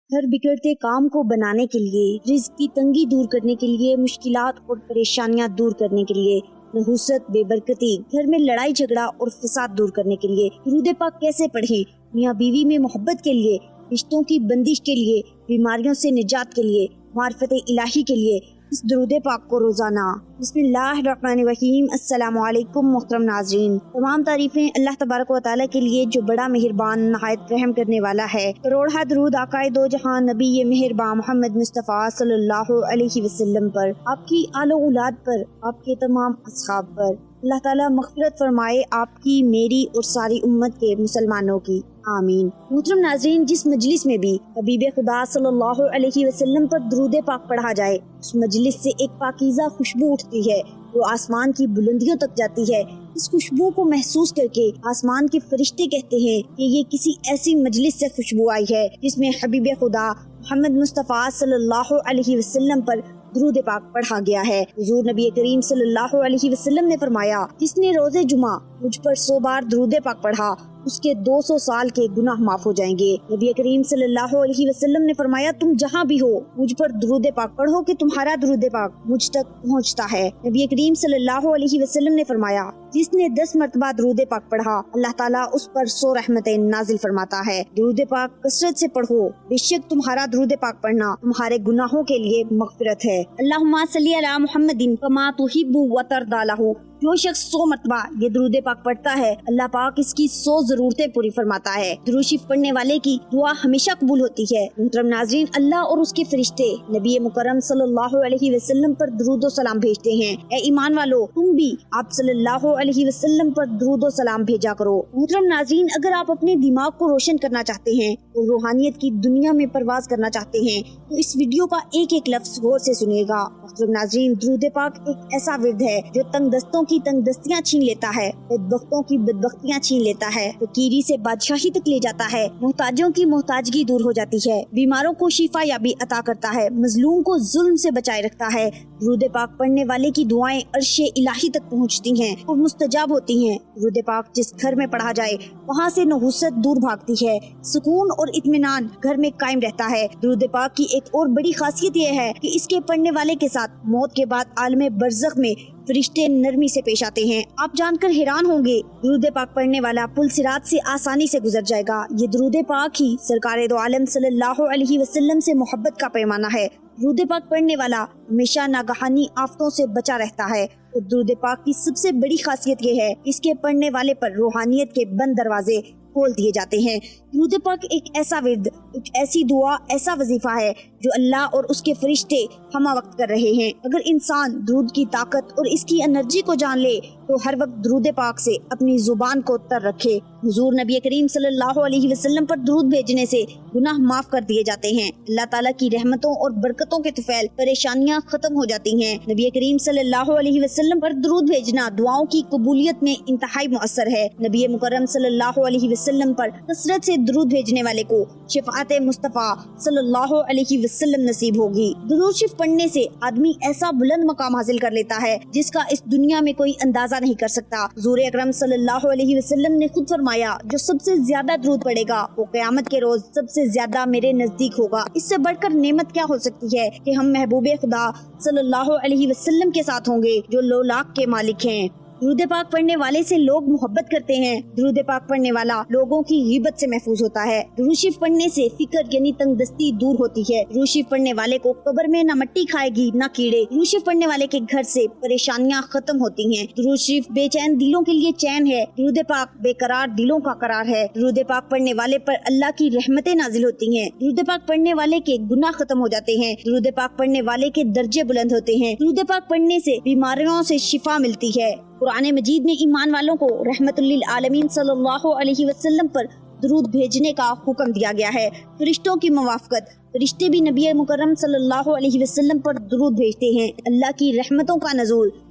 ہر بگڑتے کام کو بنانے کے لیے، رزق کی تنگی دور کرنے کے لیے، مشکلات اور پریشانیاں دور کرنے کے لیے، نحوست، بے برکتی، گھر میں لڑائی جھگڑا اور فساد دور کرنے کے لیے درود پاک کیسے پڑھیں؟ میاں بیوی میں محبت کے لیے، رشتوں کی بندش کے لیے، بیماریوں سے نجات کے لیے، معرفت الہی کے لیے اس درود پاک کو روزانہ۔ بسم اللہ الرحمن الرحیم۔ السلام علیکم محترم ناظرین، تمام تعریفیں اللہ تبارک و تعالیٰ کے لیے جو بڑا مہربان نہایت رحم کرنے والا ہے۔ کروڑہ درود آقائے دو جہاں نبی مہرباں محمد مصطفیٰ صلی اللہ علیہ وسلم پر، آپ کی آل و اولاد پر، آپ کے تمام اصحاب پر۔ اللہ تعالیٰ مغفرت فرمائے آپ کی، میری اور ساری امت کے مسلمانوں کی، آمین۔ محترم ناظرین، جس مجلس میں بھی حبیب خدا صلی اللہ علیہ وسلم پر درود پاک پڑھا جائے، اس مجلس سے ایک پاکیزہ خوشبو اٹھتی ہے جو آسمان کی بلندیوں تک جاتی ہے۔ اس خوشبو کو محسوس کر کے آسمان کے فرشتے کہتے ہیں کہ یہ کسی ایسی مجلس سے خوشبو آئی ہے جس میں حبیب خدا محمد مصطفیٰ صلی اللہ علیہ وسلم پر درود پاک پڑھا گیا ہے۔ حضور نبی کریم صلی اللہ علیہ وسلم نے فرمایا، جس نے روز جمعہ مجھ پر 100 بار درود پاک پڑھا، اس کے 200 سال کے گناہ معاف ہو جائیں گے۔ نبی کریم صلی اللہ علیہ وسلم نے فرمایا، تم جہاں بھی ہو مجھ پر درود پاک پڑھو کہ تمہارا درود پاک مجھ تک پہنچتا ہے۔ نبی کریم صلی اللہ علیہ وسلم نے فرمایا، جس نے 10 مرتبہ درود پاک پڑھا، اللہ تعالیٰ اس پر 100 رحمتیں نازل فرماتا ہے۔ درود پاک کثرت سے پڑھو، بے شک تمہارا درود پاک پڑھنا تمہارے گناہوں کے لیے مغفرت ہے۔ اللہم صلی علی محمد کما تحب و ترضی لہ۔ جو شخص 100 مرتبہ یہ درود پاک پڑھتا ہے، اللہ پاک اس کی 100 ضرورتیں پوری فرماتا ہے۔ درود شریف پڑھنے والے کی دعا ہمیشہ قبول ہوتی ہے۔ محترم ناظرین، اللہ اور اس کے فرشتے نبی مکرم صلی اللہ علیہ وسلم پر درود و سلام بھیجتے ہیں۔ اے ایمان والو، تم بھی آپ صلی اللہ علیہ وسلم پر درود و سلام بھیجا کرو۔ محترم ناظرین، اگر آپ اپنے دماغ کو روشن کرنا چاہتے ہیں اور روحانیت کی دنیا میں پرواز کرنا چاہتے ہیں تو اس ویڈیو کا ایک ایک لفظ غور سے سنیے گا۔ محترم ناظرین، درود پاک ایک ایسا ورد ہے جو تنگ دستوں کی تنگ دستیاں چھین لیتا ہے، بدبختوں کی بدبختیاں چھین لیتا ہے، فقیری سے بادشاہی تک لے جاتا ہے، محتاجوں کی محتاجگی دور ہو جاتی ہے، بیماروں کو شفا یابی عطا کرتا ہے، مظلوم کو ظلم سے بچائے رکھتا ہے۔ درود پاک پڑھنے والے کی دعائیں عرش الہی تک پہنچتی ہیں اور مستجاب ہوتی ہیں۔ درود پاک جس گھر میں پڑھا جائے وہاں سے نحوست دور بھاگتی ہے، سکون اور اطمینان گھر میں قائم رہتا ہے۔ درود پاک کی ایک اور بڑی خاصیت یہ ہے کہ اس کے پڑھنے والے کے ساتھ موت کے بعد عالم برزخ میں فرشتے نرمی سے پیش آتے ہیں۔ آپ جان کر حیران ہوں گے، درود پاک پڑھنے والا پل صراط سے آسانی سے گزر جائے گا۔ یہ درود پاک ہی سرکار دو عالم صلی اللہ علیہ وسلم سے محبت کا پیمانہ ہے۔ درود پاک پڑھنے والا ہمیشہ ناگہانی آفتوں سے بچا رہتا ہے۔ اور درود پاک کی سب سے بڑی خاصیت یہ ہے، اس کے پڑھنے والے پر روحانیت کے بند دروازے کھول دیے جاتے ہیں۔ درود پاک ایک ایسا ورد، ایک ایسی دعا، ایسا وظیفہ ہے جو اللہ اور اس کے فرشتے ہمہ وقت کر رہے ہیں۔ اگر انسان درود کی طاقت اور اس کی انرجی کو جان لے تو ہر وقت درود پاک سے اپنی زبان کو تر رکھے۔ حضور نبی کریم صلی اللہ علیہ وسلم پر درود بھیجنے سے گناہ معاف کر دیے جاتے ہیں، اللہ تعالیٰ کی رحمتوں اور برکتوں کے طفیل پریشانیاں ختم ہو جاتی ہیں۔ نبی کریم صلی اللہ علیہ وسلم پر درود بھیجنا دعاؤں کی قبولیت میں انتہائی مؤثر ہے۔ نبی مکرم صلی اللہ علیہ وسلم پر کثرت سے درود بھیجنے والے کو شفاعت مصطفیٰ صلی اللہ علیہ وسلم نصیب ہوگی۔ درود شریف پڑھنے سے آدمی ایسا بلند مقام حاصل کر لیتا ہے جس کا اس دنیا میں کوئی اندازہ نہیں کر سکتا۔ حضور اکرم صلی اللہ علیہ وسلم نے خود فرمایا، جو سب سے زیادہ درود پڑھے گا وہ قیامت کے روز سب سے زیادہ میرے نزدیک ہوگا۔ اس سے بڑھ کر نعمت کیا ہو سکتی ہے کہ ہم محبوب خدا صلی اللہ علیہ وسلم کے ساتھ ہوں گے جو لولاک کے مالک ہیں۔ درود پاک پڑھنے والے سے لوگ محبت کرتے ہیں۔ درود پاک پڑھنے والا لوگوں کی غیبت سے محفوظ ہوتا ہے۔ درود شریف پڑھنے سے فکر یعنی تنگ دستی دور ہوتی ہے۔ درود شریف پڑھنے والے کو قبر میں نہ مٹی کھائے گی نہ کیڑے۔ درود شریف پڑھنے والے کے گھر سے پریشانیاں ختم ہوتی ہیں۔ درود شریف بے چین دلوں کے لیے چین ہے۔ درود پاک بے قرار دلوں کا قرار ہے۔ درود پاک پڑھنے والے پر اللہ کی رحمتیں نازل ہوتی ہیں۔ درود پاک پڑھنے والے کے گناہ ختم ہو جاتے ہیں۔ درود پاک پڑھنے والے کے درجے بلند ہوتے ہیں۔ درود پاک پڑھنے سے بیماریوں سے شفا ملتی ہے۔ قرآن مجید میں ایمان والوں کو رحمت للعالمین صلی اللہ علیہ وسلم پر درود بھیجنے کا حکم دیا گیا ہے۔ فرشتوں کی موافقت، فرشتے بھی نبی مکرم صلی اللہ علیہ وسلم پر درود بھیجتے ہیں۔ اللہ کی رحمتوں کا نزول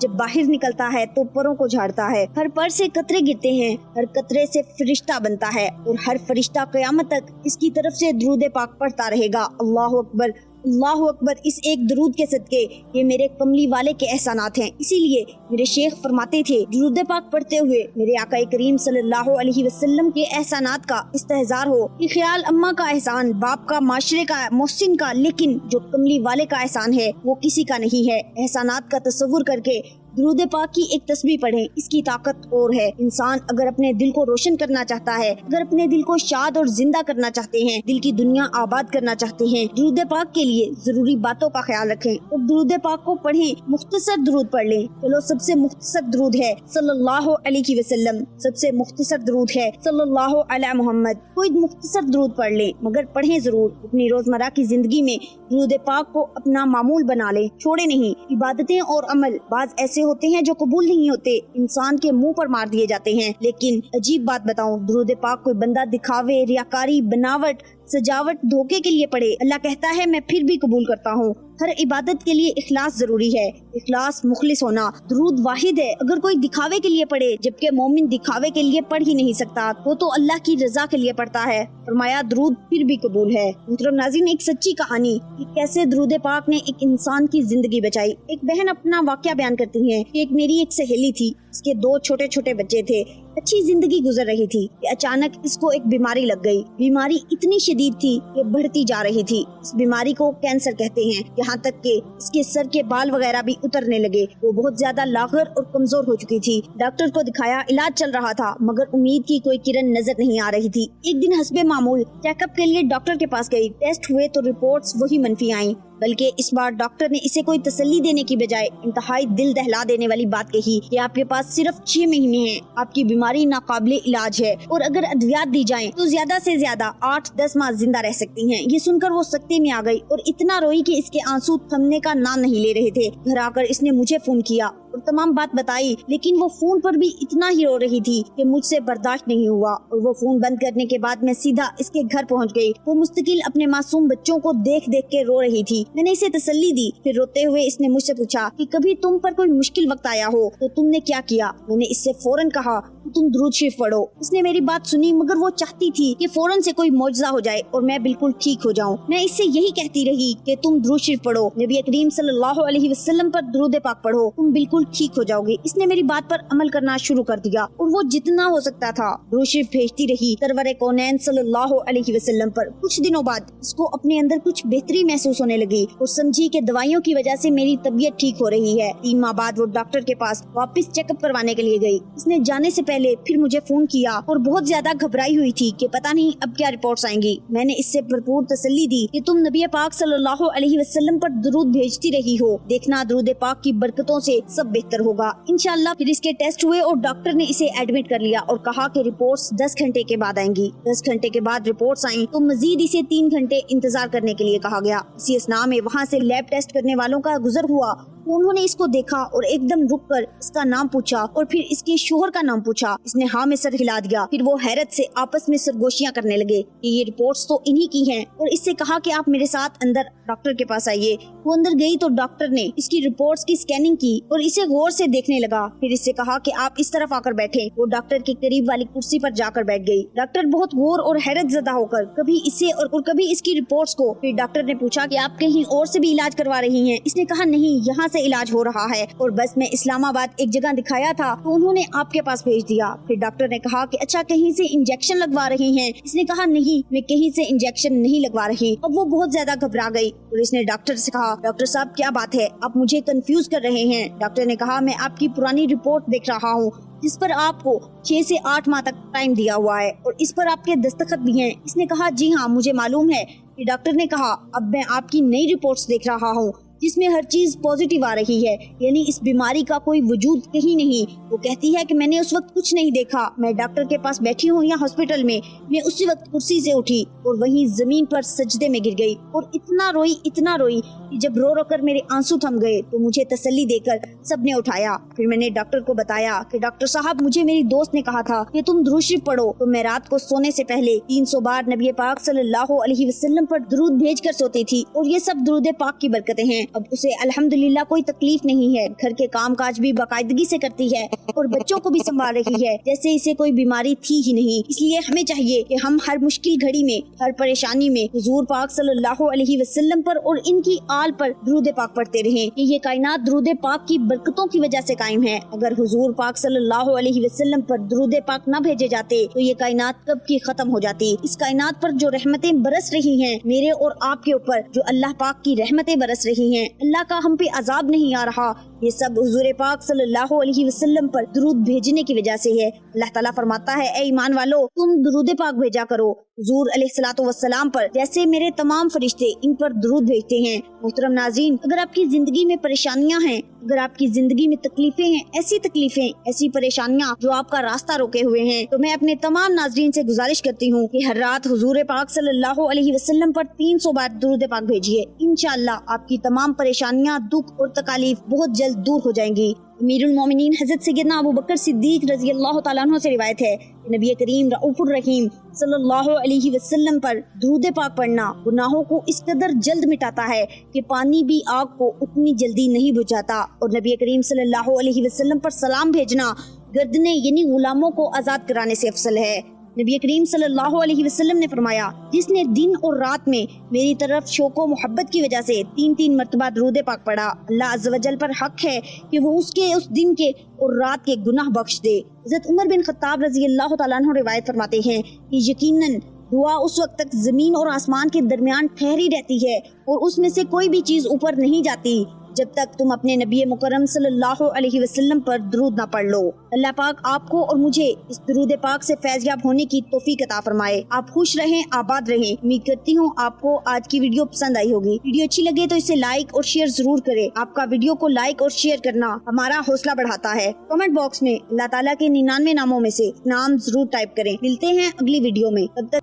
جب باہر نکلتا ہے تو پروں کو جھاڑتا ہے، ہر پر سے قطرے گرتے ہیں، ہر قطرے سے فرشتہ بنتا ہے اور ہر فرشتہ قیامت تک اس کی طرف سے درود پاک پڑھتا رہے گا۔ اللہ اکبر، اللہ اکبر۔ اس ایک درود کے صدقے یہ میرے کملی والے کے احسانات ہیں۔ اسی لیے میرے شیخ فرماتے تھے درود پاک پڑھتے ہوئے میرے آقا کریم صلی اللہ علیہ وسلم کے احسانات کا استحضار ہو، یہ خیال اماں کا احسان، باپ کا، معاشرے کا، محسن کا، لیکن جو کملی والے کا احسان ہے وہ کسی کا نہیں ہے۔ احسانات کا تصور کر کے درود پاک کی ایک تسبیح پڑھیں، اس کی طاقت اور ہے۔ انسان اگر اپنے دل کو روشن کرنا چاہتا ہے، اگر اپنے دل کو شاد اور زندہ کرنا چاہتے ہیں، دل کی دنیا آباد کرنا چاہتے ہیں، درود پاک کے لیے ضروری باتوں کا خیال رکھیں اور درود پاک کو پڑھیں۔ مختصر درود پڑھ لیں۔ چلو سب سے مختصر درود ہے صلی اللہ علیہ وسلم، سب سے مختصر درود ہے صلی اللہ علی محمد۔ کوئی مختصر درود پڑھ لیں مگر پڑھیں ضرور۔ اپنی روزمرہ کی زندگی میں درود پاک کو اپنا معمول بنا لیں، چھوڑے نہیں۔ عبادتیں اور عمل بعض ایسے ہوتے ہیں جو قبول نہیں ہوتے، انسان کے منہ پر مار دیے جاتے ہیں، لیکن عجیب بات بتاؤں، درود پاک کوئی بندہ دکھاوے، ریاکاری، بناوٹ، سجاوٹ، دھوکے کے لیے پڑھے، اللہ کہتا ہے میں پھر بھی قبول کرتا ہوں۔ ہر عبادت کے لیے اخلاص ضروری ہے، اخلاص مخلص ہونا۔ درود واحد ہے، اگر کوئی دکھاوے کے لیے پڑھے، جبکہ مومن دکھاوے کے لیے پڑھ ہی نہیں سکتا، وہ تو اللہ کی رضا کے لیے پڑھتا ہے، فرمایا درود پھر بھی قبول ہے۔ محترم ناظرین، ایک سچی کہانی کہ کیسے درود پاک نے ایک انسان کی زندگی بچائی۔ ایک بہن اپنا واقعہ بیان کرتی ہیں کہ ایک میری ایک سہیلی تھی، اس کے 2 چھوٹے چھوٹے بچے تھے، اچھی زندگی گزر رہی تھی کہ اچانک اس کو ایک بیماری لگ گئی۔ بیماری اتنی شدید تھی کہ بڑھتی جا رہی تھی۔ اس بیماری کو کینسر کہتے ہیں، یہاں تک کہ اس کے سر کے بال وغیرہ بھی اترنے لگے۔ وہ بہت زیادہ لاغر اور کمزور ہو چکی تھی۔ ڈاکٹر کو دکھایا، علاج چل رہا تھا، مگر امید کی کوئی کرن نظر نہیں آ رہی تھی۔ ایک دن حسب معمول چیک اپ کے لیے ڈاکٹر کے پاس گئی، ٹیسٹ ہوئے تو رپورٹس وہی منفی آئیں، بلکہ اس بار ڈاکٹر نے اسے کوئی تسلی دینے کی بجائے انتہائی دل دہلا دینے والی بات کہی کہ آپ کے پاس صرف 6 مہینے ہیں، آپ کی بیماری ناقابل علاج ہے اور اگر ادویات دی جائیں تو زیادہ سے زیادہ 8-10 ماہ زندہ رہ سکتی ہیں۔ یہ سن کر وہ سکتے میں آ گئی اور اتنا روئی کہ اس کے آنسو تھمنے کا نام نہیں لے رہے تھے۔ گھر آ کر اس نے مجھے فون کیا اور تمام بات بتائی، لیکن وہ فون پر بھی اتنا ہی رو رہی تھی کہ مجھ سے برداشت نہیں ہوا اور وہ فون بند کرنے کے بعد میں سیدھا اس کے گھر پہنچ گئی۔ وہ مستقل اپنے معصوم بچوں کو دیکھ دیکھ کے رو رہی تھی۔ میں نے اسے تسلی دی، پھر روتے ہوئے اس نے مجھ سے پوچھا کہ کبھی تم پر کوئی مشکل وقت آیا ہو تو تم نے کیا کیا؟ میں نے اس سے فوراً کہا تم درود شریف پڑھو۔ اس نے میری بات سنی، مگر وہ چاہتی تھی کہ فوراً سے کوئی معجزہ ہو جائے اور میں بالکل ٹھیک ہو جاؤں۔ میں اس سے یہی کہتی رہی کہ تم درود شریف پڑھو، نبی کریم صلی اللہ علیہ وسلم پر درود پاک پڑھو، تم بالکل ٹھیک ہو جاؤ گی۔ اس نے میری بات پر عمل کرنا شروع کر دیا اور وہ جتنا ہو سکتا تھا درود شریف بھیجتی رہی سرور کونین صلی اللہ علیہ وسلم پر۔ کچھ دنوں بعد اس کو اپنے اندر کچھ بہتری محسوس ہونے لگی اور سمجھی کہ دوائیوں کی وجہ سے میری طبیعت ٹھیک ہو رہی ہے۔ 3 ماہ بعد وہ ڈاکٹر کے پاس واپس چیک اپ کروانے کے لیے گئی۔ اس نے جانے سے پہلے پھر مجھے فون کیا اور بہت زیادہ گھبرائی ہوئی تھی کہ پتہ نہیں اب کیا رپورٹس آئیں گی۔ میں نے اس سے بھرپور تسلی دی کہ تم نبی پاک صلی اللہ علیہ وسلم پر درود بھیجتی رہی ہو، دیکھنا درود پاک کی برکتوں سے سب بہتر ہوگا انشاءاللہ۔ پھر اس کے ٹیسٹ ہوئے اور ڈاکٹر نے اسے ایڈمٹ کر لیا اور کہا کہ رپورٹس 10 گھنٹے کے بعد آئیں گی۔ 10 گھنٹے کے بعد رپورٹس آئیں تو مزید اسے 3 گھنٹے انتظار کرنے کے لیے کہا گیا۔ اسی اسنا میں وہاں سے لیب ٹیسٹ کرنے والوں کا گزر ہوا، انہوں نے اس کو دیکھا اور ایک دم رک کر اس کا نام پوچھا اور پھر اس کے شوہر کا نام پوچھا۔ اس نے ہاں میں سر ہلا دیا۔ پھر وہ حیرت سے آپس میں سرگوشیاں کرنے لگے کہ یہ رپورٹس تو انہی کی ہیں اور اس سے کہا کہ آپ میرے ساتھ اندر ڈاکٹر کے پاس آئیے۔ وہ اندر گئی تو ڈاکٹر نے اس کی رپورٹس کی سکیننگ کی اور اسے غور سے دیکھنے لگا۔ پھر اس سے کہا کہ آپ اس طرف آ کر بیٹھیں۔ وہ ڈاکٹر کے قریب والی کرسی پر جا کر بیٹھ گئی۔ ڈاکٹر بہت غور اور حیرت زدہ ہو کر کبھی اسے اور کبھی اس کی رپورٹس کو، پھر ڈاکٹر نے پوچھا کہ آپ کہیں اور سے بھی علاج کروا رہی ہیں؟ اس نے کہا نہیں، یہاں سے علاج ہو رہا ہے اور بس میں اسلام آباد ایک جگہ دکھایا تھا تو انہوں نے آپ کے پاس بھیج دیا۔ پھر ڈاکٹر نے کہا کہ اچھا کہیں سے انجیکشن لگوا رہی ہیں؟ اس نے کہا نہیں، میں کہیں سے انجیکشن نہیں لگوا رہی۔ اب وہ بہت زیادہ گھبرا گئی اور اس نے ڈاکٹر سے کہا ڈاکٹر صاحب کیا بات ہے، آپ مجھے کنفیوز کر رہے ہیں۔ ڈاکٹر نے کہا میں آپ کی پرانی رپورٹ دیکھ رہا ہوں جس پر آپ کو 6 سے 8 ماہ تک ٹائم دیا ہوا ہے اور اس پر آپ کے دستخط بھی ہیں۔ اس نے کہا جی ہاں مجھے معلوم ہے۔ پھر ڈاکٹر نے کہا اب میں آپ کی نئی رپورٹس دیکھ رہا ہوں جس میں ہر چیز پازیٹیو آ رہی ہے، یعنی اس بیماری کا کوئی وجود کہیں نہیں۔ وہ کہتی ہے کہ میں نے اس وقت کچھ نہیں دیکھا، میں ڈاکٹر کے پاس بیٹھی ہوں یا ہاسپٹل میں اسی وقت کرسی سے اٹھی اور وہیں زمین پر سجدے میں گر گئی اور اتنا روئی کہ جب رو کر میرے آنسو تھم گئے تو مجھے تسلی دے کر سب نے اٹھایا۔ پھر میں نے ڈاکٹر کو بتایا کہ ڈاکٹر صاحب مجھے میری دوست نے کہا تھا کہ تم درود شریف پڑھو، تو میں رات کو سونے سے پہلے 300 بار نبی پاک صلی اللہ علیہ وسلم پر درود بھیج کر سوتی تھی اور یہ سب درود پاک کی برکتیں ہیں۔ ہیں, اب اسے الحمدللہ کوئی تکلیف نہیں ہے, گھر کے کام کاج بھی باقاعدگی سے کرتی ہے اور بچوں کو بھی سنبھال رہی ہے جیسے اسے کوئی بیماری تھی ہی نہیں. اس لیے ہمیں چاہیے کہ ہم ہر مشکل گھڑی میں, ہر پریشانی میں حضور پاک صلی اللہ علیہ وسلم پر اور ان کی آل پر درود پاک پڑھتے رہیں کہ یہ کائنات درود پاک کی برکتوں کی وجہ سے قائم ہے. اگر حضور پاک صلی اللہ علیہ وسلم پر درود پاک نہ بھیجے جاتے تو یہ کائنات کب کی ختم ہو جاتی. اس کائنات پر جو رحمتیں برس رہی ہیں, میرے اور آپ کے اوپر جو اللہ پاک کی رحمتیں برس رہی ہیں, اللہ کا ہم پہ عذاب نہیں آ رہا, یہ سب حضور پاک صلی اللہ علیہ وسلم پر درود بھیجنے کی وجہ سے ہے. اللہ تعالیٰ فرماتا ہے, اے ایمان والو تم درود پاک بھیجا کرو حضور علیہ الصلوۃ والسلام پر جیسے میرے تمام فرشتے ان پر درود بھیجتے ہیں. محترم ناظرین, اگر آپ کی زندگی میں پریشانیاں ہیں, اگر آپ کی زندگی میں تکلیفیں ہیں, ایسی تکلیفیں, ایسی پریشانیاں جو آپ کا راستہ روکے ہوئے ہیں, تو میں اپنے تمام ناظرین سے گزارش کرتی ہوں کہ ہر رات حضور پاک صلی اللہ علیہ وسلم پر 300 بار درود پاک بھیجیے. انشاءاللہ آپ کی تمام پریشانیاں, دکھ اور تکالیف بہت جلد دور ہو جائیں گی. امیر المومنین حضرت سیدنا ابو بکر صدیق رضی اللہ تعالیٰ عنہ سے روایت ہے کہ نبی کریم رؤوف الرحیم صلی اللہ علیہ وسلم پر درود پاک پڑھنا گناہوں کو اس قدر جلد مٹاتا ہے کہ پانی بھی آگ کو اتنی جلدی نہیں بجھاتا. اور نبی کریم صلی اللہ علیہ وسلم پر سلام بھیجنا گردنے یعنی غلاموں کو آزاد کرانے سے افضل ہے. نبی کریم صلی اللہ علیہ وسلم نے فرمایا, جس نے دن اور رات میں میری طرف شوق و محبت کی وجہ سے 3 مرتبہ درود پاک پڑھا, اللہ عز و جل پر حق ہے کہ وہ اس دن کے اور رات کے گناہ بخش دے. حضرت عمر بن خطاب رضی اللہ تعالیٰ عنہ روایت فرماتے ہیں کہ یقیناً دعا اس وقت تک زمین اور آسمان کے درمیان ٹھہری رہتی ہے اور اس میں سے کوئی بھی چیز اوپر نہیں جاتی جب تک تم اپنے نبی مکرم صلی اللہ علیہ وسلم پر درود نہ پڑھ لو. اللہ پاک آپ کو اور مجھے اس درود پاک سے فیض یاب ہونے کی توفیق عطا فرمائے. آپ خوش رہیں, آباد رہیں. امید کرتی ہوں آپ کو آج کی ویڈیو پسند آئی ہوگی. ویڈیو اچھی لگے تو اسے لائک اور شیئر ضرور کریں. آپ کا ویڈیو کو لائک اور شیئر کرنا ہمارا حوصلہ بڑھاتا ہے. کمنٹ باکس میں اللہ تعالیٰ کے 99 ناموں میں سے نام ضرور ٹائپ کریں. ملتے ہیں اگلی ویڈیو میں, تب تک